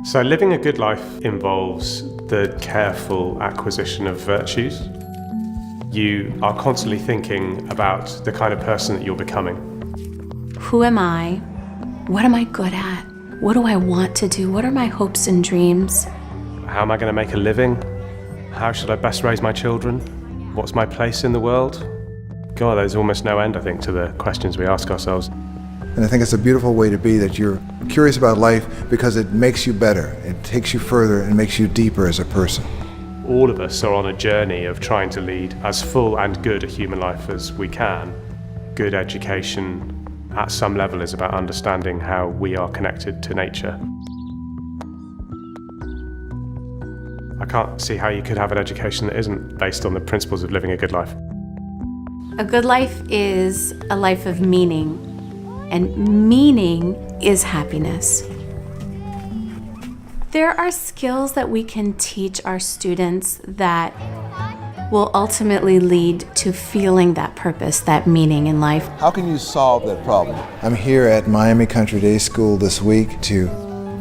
So living a good life involves the careful acquisition of virtues. You are constantly thinking about the kind of person that you're becoming. Who am I? What am I good at? What do I want to do? What are my hopes and dreams? How am I going to make a living? How should I best raise my children? What's my place in the world? God, there's almost no end, I think, to the questions we ask ourselves. And I think it's a beautiful way to be, that you're curious about life because it makes you better. It takes you further and makes you deeper as a person. All of us are on a journey of trying to lead as full and good a human life as we can. Good education, at some level, is about understanding how we are connected to nature. I can't see how you could have an education that isn't based on the principles of living a good life. A good life is a life of meaning, and meaning is happiness. There are skills that we can teach our students that will ultimately lead to feeling that purpose, that meaning in life. How can you solve that problem? I'm here at Miami Country Day School this week to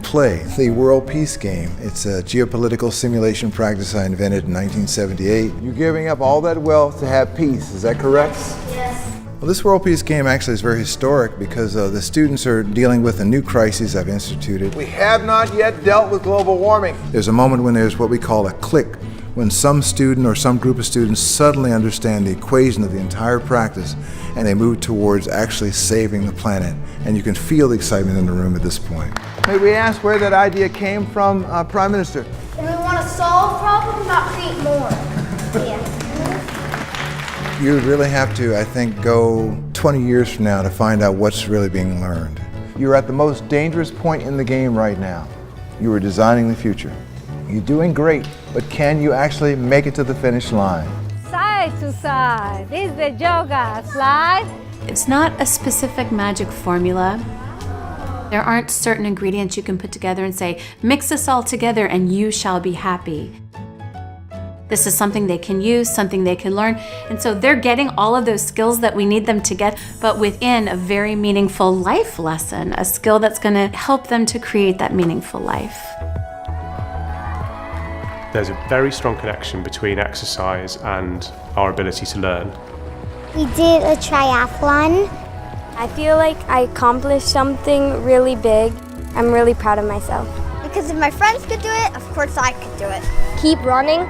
play the World Peace Game. It's a geopolitical simulation practice I invented in 1978. You're giving up all that wealth to have peace, is that correct? Yes. Well, this World Peace Game actually is very historic because the students are dealing with a new crisis I've instituted. We have not yet dealt with global warming. There's a moment when there's what we call a click, when some student or some group of students suddenly understand the equation of the entire practice and they move towards actually saving the planet. And you can feel the excitement in the room at this point. May we ask where that idea came from, Prime Minister? And we want to solve problems, not create more. Yeah. You really have to, I think, go 20 years from now to find out what's really being learned. You're at the most dangerous point in the game right now. You are designing the future. You're doing great, but can you actually make it to the finish line? Side to side. This is the yoga slide. It's not a specific magic formula. There aren't certain ingredients you can put together and say, mix this all together and you shall be happy. This is something they can use, something they can learn. And so they're getting all of those skills that we need them to get, but within a very meaningful life lesson, a skill that's going to help them to create that meaningful life. There's a very strong connection between exercise and our ability to learn. We did a triathlon. I feel like I accomplished something really big. I'm really proud of myself. Because if my friends could do it, of course I could do it. Keep running.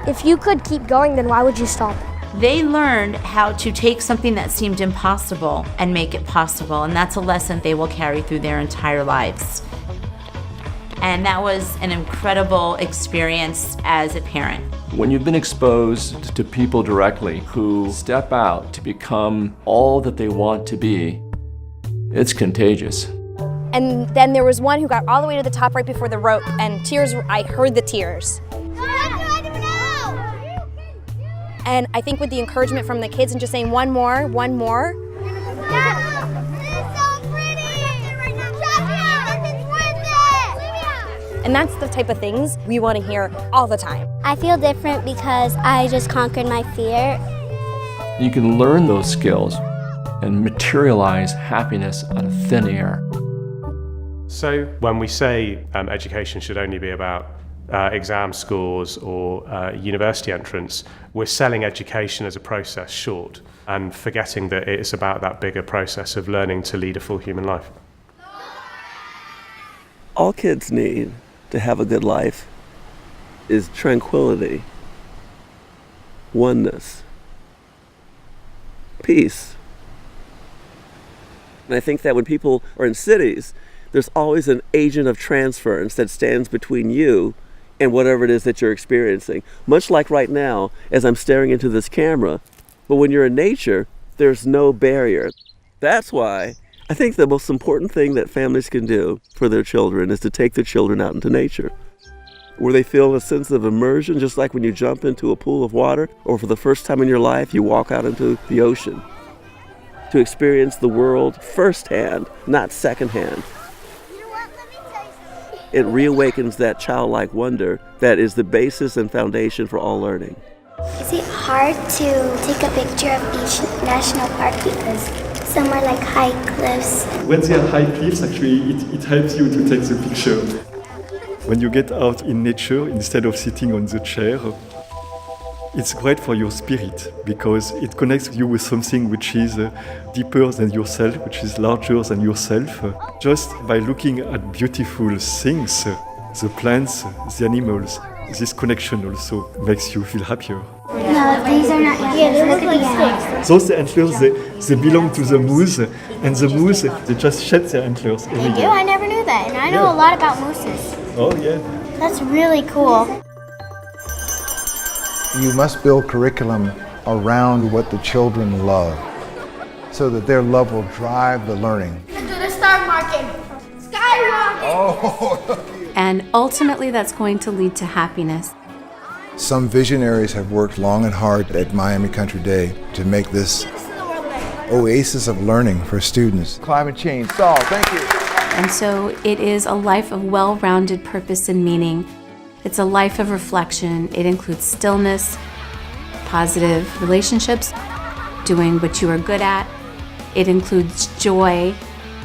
If you could keep going, then why would you stop? They learned how to take something that seemed impossible and make it possible, and that's a lesson they will carry through their entire lives. And that was an incredible experience as a parent. When you've been exposed to people directly who step out to become all that they want to be, it's contagious. And then there was one who got all the way to the top right before the rope, and tears, I heard the tears. And I think with the encouragement from the kids and just saying one more. And that's the type of things we want to hear all the time. I feel different because I just conquered my fear. You can learn those skills and materialize happiness out of thin air. So when we say education should only be about exam scores or university entrance, we're selling education as a process short and forgetting that it's about that bigger process of learning to lead a full human life. All kids need to have a good life is tranquility, oneness, peace. And I think that when people are in cities, there's always an agent of transference that stands between you and whatever it is that you're experiencing. Much like right now, as I'm staring into this camera. But when you're in nature, there's no barrier. That's why I think the most important thing that families can do for their children is to take their children out into nature, where they feel a sense of immersion, just like when you jump into a pool of water, or for the first time in your life, you walk out into the ocean. To experience the world firsthand, not secondhand. It reawakens that childlike wonder that is the basis and foundation for all learning. Is it hard to take a picture of each national park because some are like high cliffs? When they are high cliffs, actually, it helps you to take the picture. When you get out in nature instead of sitting on the chair, it's great for your spirit because it connects you with something which is deeper than yourself, which is larger than yourself. Just by looking at beautiful things, the plants, the animals, this connection also makes you feel happier. No, these are not antlers. Yeah, they look like sticks. Those antlers, they belong to the moose, and the moose, they just shed their antlers every They do? year. I never knew that, and I know a lot about mooses. Oh yeah. That's really cool. You must build curriculum around what the children love so that their love will drive the learning. Do the star marking. Skyrocket! Oh, And ultimately, that's going to lead to happiness. some visionaries have worked long and hard at Miami Country Day to make this oasis of learning for students. Climate change. Saul, thank you. And so it is a life of well-rounded purpose and meaning. It's a life of reflection. It includes stillness, positive relationships, doing what you are good at. It includes joy,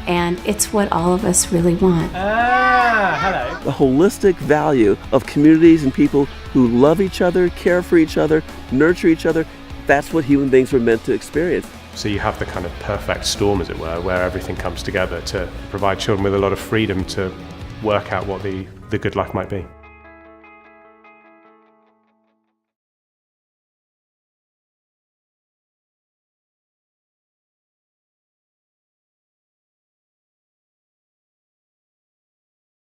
and it's what all of us really want. The holistic value of communities and people who love each other, care for each other, nurture each other, that's what human beings were meant to experience. So you have the kind of perfect storm, as it were, where everything comes together to provide children with a lot of freedom to work out what the good life might be.